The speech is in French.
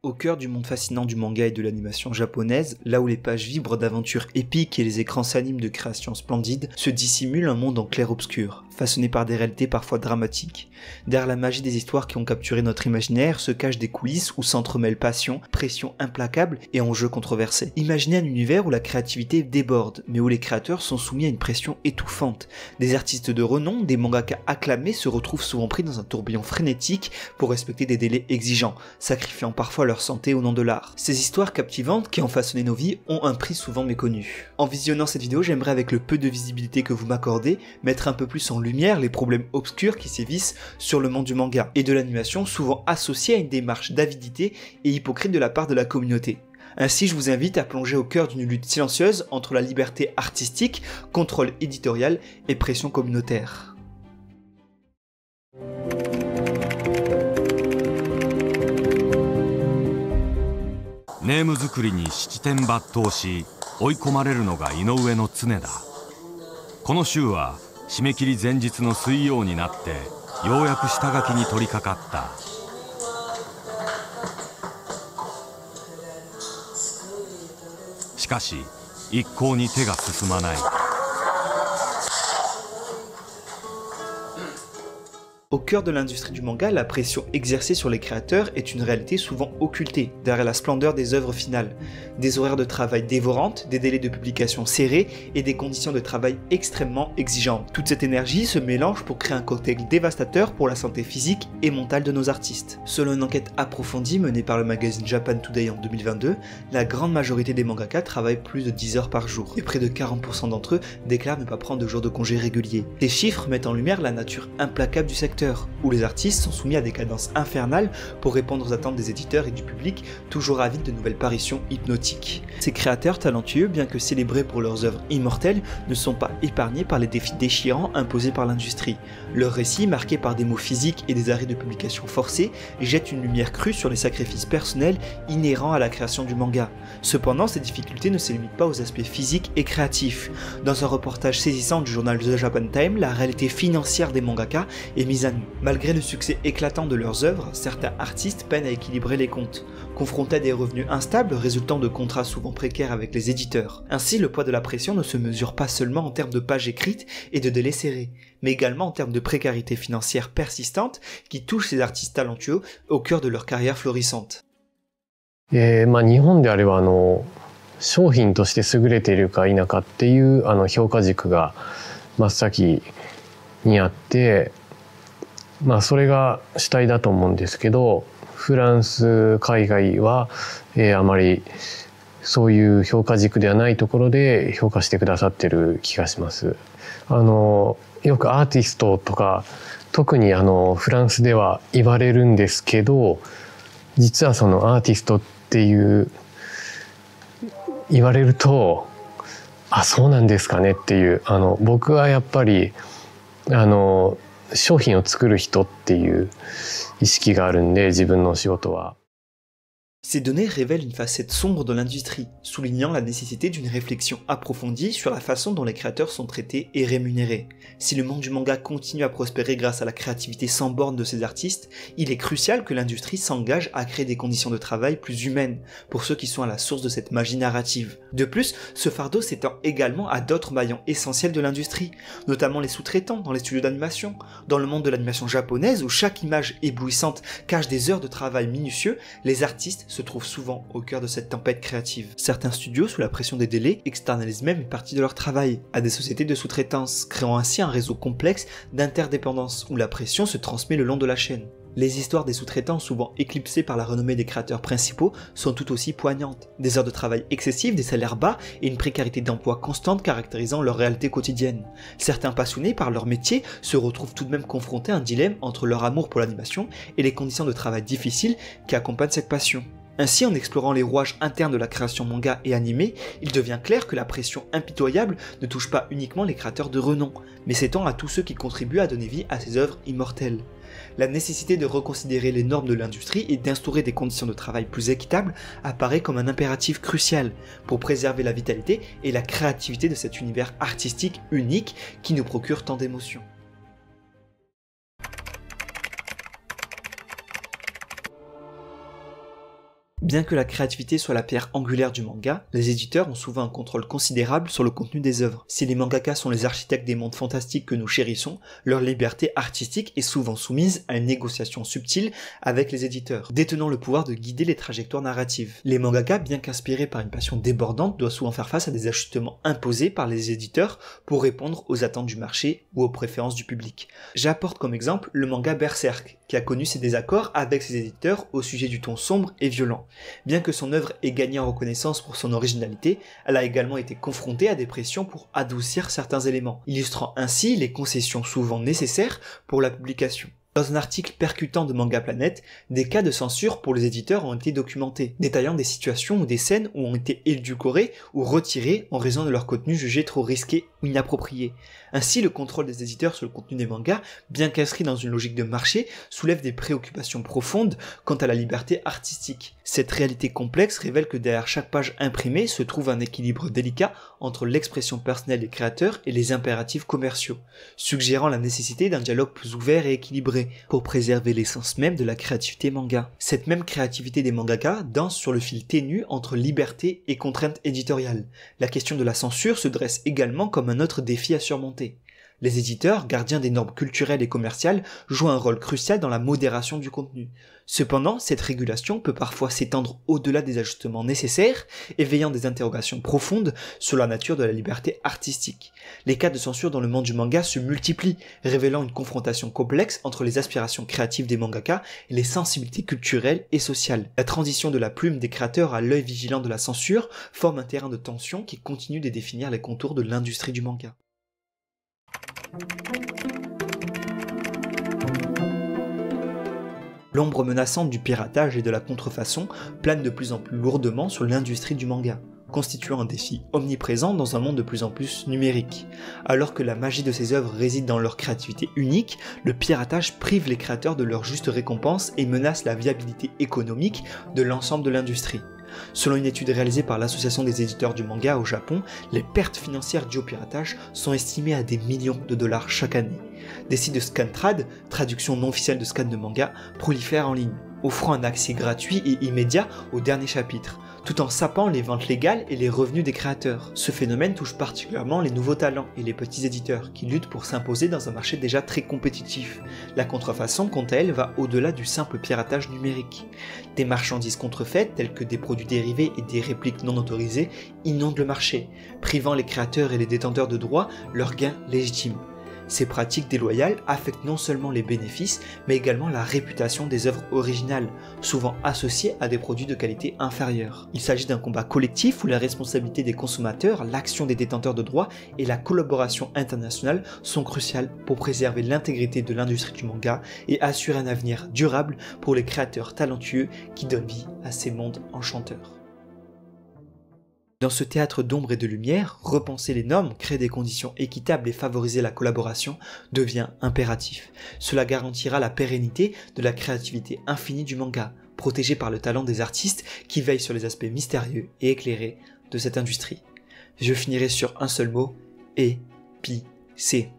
Au cœur du monde fascinant du manga et de l'animation japonaise, là où les pages vibrent d'aventures épiques et les écrans s'animent de créations splendides, se dissimule un monde en clair-obscur, façonné par des réalités parfois dramatiques. Derrière la magie des histoires qui ont capturé notre imaginaire se cachent des coulisses où s'entremêlent passion, pression implacable et enjeux controversés. Imaginez un univers où la créativité déborde, mais où les créateurs sont soumis à une pression étouffante. Des artistes de renom, des mangaka acclamés se retrouvent souvent pris dans un tourbillon frénétique pour respecter des délais exigeants, sacrifiant parfois leur santé au nom de l'art. Ces histoires captivantes qui ont façonné nos vies ont un prix souvent méconnu. En visionnant cette vidéo, j'aimerais avec le peu de visibilité que vous m'accordez, mettre un peu plus en lumière les problèmes obscurs qui sévissent sur le monde du manga et de l'animation, souvent associés à une démarche d'avidité et hypocrite de la part de la communauté. Ainsi, je vous invite à plonger au cœur d'une lutte silencieuse entre la liberté artistique, contrôle éditorial et pression communautaire. ネーム作りに七転八倒し追い込まれるのが井上の常だ。この週は締め切り前日の水曜になってようやく下書きに取り掛かった。しかし一向に手が進まない。 Au cœur de l'industrie du manga, la pression exercée sur les créateurs est une réalité souvent occultée derrière la splendeur des œuvres finales. Des horaires de travail dévorantes, des délais de publication serrés et des conditions de travail extrêmement exigeantes. Toute cette énergie se mélange pour créer un cocktail dévastateur pour la santé physique et mentale de nos artistes. Selon une enquête approfondie menée par le magazine Japan Today en 2022, la grande majorité des mangaka travaillent plus de 10 heures par jour et près de 40% d'entre eux déclarent ne pas prendre de jours de congé réguliers. Ces chiffres mettent en lumière la nature implacable du secteur, où les artistes sont soumis à des cadences infernales pour répondre aux attentes des éditeurs et du public, toujours avides de nouvelles parutions hypnotiques. Ces créateurs talentueux, bien que célébrés pour leurs œuvres immortelles, ne sont pas épargnés par les défis déchirants imposés par l'industrie. Leurs récits, marqués par des maux physiques et des arrêts de publication forcés, jettent une lumière crue sur les sacrifices personnels inhérents à la création du manga. Cependant, ces difficultés ne se limitent pas aux aspects physiques et créatifs. Dans un reportage saisissant du journal The Japan Times, la réalité financière des mangaka est mise à nu. Malgré le succès éclatant de leurs œuvres, certains artistes peinent à équilibrer les comptes, confrontés à des revenus instables résultant de contrats souvent précaires avec les éditeurs. Ainsi, le poids de la pression ne se mesure pas seulement en termes de pages écrites et de délais serrés, mais également en termes de précarité financière persistante qui touche ces artistes talentueux au cœur de leur carrière florissante. 日本であれば商品として優れているか否かっていう評価軸が真っ先にあって、それが主体だと思うんですけど、フランス海外は、あまりそういう評価軸ではないところで評価してくださってる気がします。よくアーティストとか特にフランスでは言われるんですけど、実はそのアーティストっていう言われると、あ、そうなんですかねっていう、僕はやっぱり商品を作る人っていう意識があるんで、自分の仕事は。 Ces données révèlent une facette sombre de l'industrie, soulignant la nécessité d'une réflexion approfondie sur la façon dont les créateurs sont traités et rémunérés. Si le monde du manga continue à prospérer grâce à la créativité sans borne de ses artistes, il est crucial que l'industrie s'engage à créer des conditions de travail plus humaines pour ceux qui sont à la source de cette magie narrative. De plus, ce fardeau s'étend également à d'autres maillons essentiels de l'industrie, notamment les sous-traitants dans les studios d'animation. Dans le monde de l'animation japonaise, où chaque image éblouissante cache des heures de travail minutieux, les artistes se trouvent souvent au cœur de cette tempête créative. Certains studios, sous la pression des délais, externalisent même une partie de leur travail à des sociétés de sous-traitance, créant ainsi un réseau complexe d'interdépendance où la pression se transmet le long de la chaîne. Les histoires des sous-traitants, souvent éclipsées par la renommée des créateurs principaux, sont tout aussi poignantes. Des heures de travail excessives, des salaires bas et une précarité d'emploi constante caractérisant leur réalité quotidienne. Certains passionnés par leur métier se retrouvent tout de même confrontés à un dilemme entre leur amour pour l'animation et les conditions de travail difficiles qui accompagnent cette passion. Ainsi, en explorant les rouages internes de la création manga et animée, il devient clair que la pression impitoyable ne touche pas uniquement les créateurs de renom, mais s'étend à tous ceux qui contribuent à donner vie à ces œuvres immortelles. La nécessité de reconsidérer les normes de l'industrie et d'instaurer des conditions de travail plus équitables apparaît comme un impératif crucial pour préserver la vitalité et la créativité de cet univers artistique unique qui nous procure tant d'émotions. Bien que la créativité soit la pierre angulaire du manga, les éditeurs ont souvent un contrôle considérable sur le contenu des œuvres. Si les mangakas sont les architectes des mondes fantastiques que nous chérissons, leur liberté artistique est souvent soumise à une négociation subtile avec les éditeurs, détenant le pouvoir de guider les trajectoires narratives. Les mangakas, bien qu'inspirés par une passion débordante, doivent souvent faire face à des ajustements imposés par les éditeurs pour répondre aux attentes du marché ou aux préférences du public. J'apporte comme exemple le manga Berserk, qui a connu ses désaccords avec ses éditeurs au sujet du ton sombre et violent. Bien que son œuvre ait gagné en reconnaissance pour son originalité, elle a également été confrontée à des pressions pour adoucir certains éléments, illustrant ainsi les concessions souvent nécessaires pour la publication. Dans un article percutant de Manga Planet, des cas de censure pour les éditeurs ont été documentés, détaillant des situations ou des scènes où ont été édulcorées ou retirées en raison de leur contenu jugé trop risqué ou inapproprié. Ainsi, le contrôle des éditeurs sur le contenu des mangas, bien qu'inscrit dans une logique de marché, soulève des préoccupations profondes quant à la liberté artistique. Cette réalité complexe révèle que derrière chaque page imprimée se trouve un équilibre délicat entre l'expression personnelle des créateurs et les impératifs commerciaux, suggérant la nécessité d'un dialogue plus ouvert et équilibré pour préserver l'essence même de la créativité manga. Cette même créativité des mangaka danse sur le fil ténu entre liberté et contrainte éditoriale. La question de la censure se dresse également comme un autre défi à surmonter. Les éditeurs, gardiens des normes culturelles et commerciales, jouent un rôle crucial dans la modération du contenu. Cependant, cette régulation peut parfois s'étendre au-delà des ajustements nécessaires, éveillant des interrogations profondes sur la nature de la liberté artistique. Les cas de censure dans le monde du manga se multiplient, révélant une confrontation complexe entre les aspirations créatives des mangakas et les sensibilités culturelles et sociales. La transition de la plume des créateurs à l'œil vigilant de la censure forme un terrain de tension qui continue de définir les contours de l'industrie du manga. L'ombre menaçante du piratage et de la contrefaçon plane de plus en plus lourdement sur l'industrie du manga, constituant un défi omniprésent dans un monde de plus en plus numérique. Alors que la magie de ces œuvres réside dans leur créativité unique, le piratage prive les créateurs de leur juste récompense et menace la viabilité économique de l'ensemble de l'industrie. Selon une étude réalisée par l'Association des éditeurs du manga au Japon, les pertes financières dues au piratage sont estimées à des millions de dollars chaque année. Des sites de Scantrad, traduction non officielle de scan de manga, prolifèrent en ligne, offrant un accès gratuit et immédiat aux derniers chapitres, tout en sapant les ventes légales et les revenus des créateurs. Ce phénomène touche particulièrement les nouveaux talents et les petits éditeurs, qui luttent pour s'imposer dans un marché déjà très compétitif. La contrefaçon, quant à elle, va au-delà du simple piratage numérique. Des marchandises contrefaites, telles que des produits dérivés et des répliques non autorisées, inondent le marché, privant les créateurs et les détenteurs de droits leurs gains légitimes. Ces pratiques déloyales affectent non seulement les bénéfices, mais également la réputation des œuvres originales, souvent associées à des produits de qualité inférieure. Il s'agit d'un combat collectif où la responsabilité des consommateurs, l'action des détenteurs de droits et la collaboration internationale sont cruciales pour préserver l'intégrité de l'industrie du manga et assurer un avenir durable pour les créateurs talentueux qui donnent vie à ces mondes enchanteurs. Dans ce théâtre d'ombre et de lumière, repenser les normes, créer des conditions équitables et favoriser la collaboration devient impératif. Cela garantira la pérennité de la créativité infinie du manga, protégée par le talent des artistes qui veillent sur les aspects mystérieux et éclairés de cette industrie. Je finirai sur un seul mot, épicé.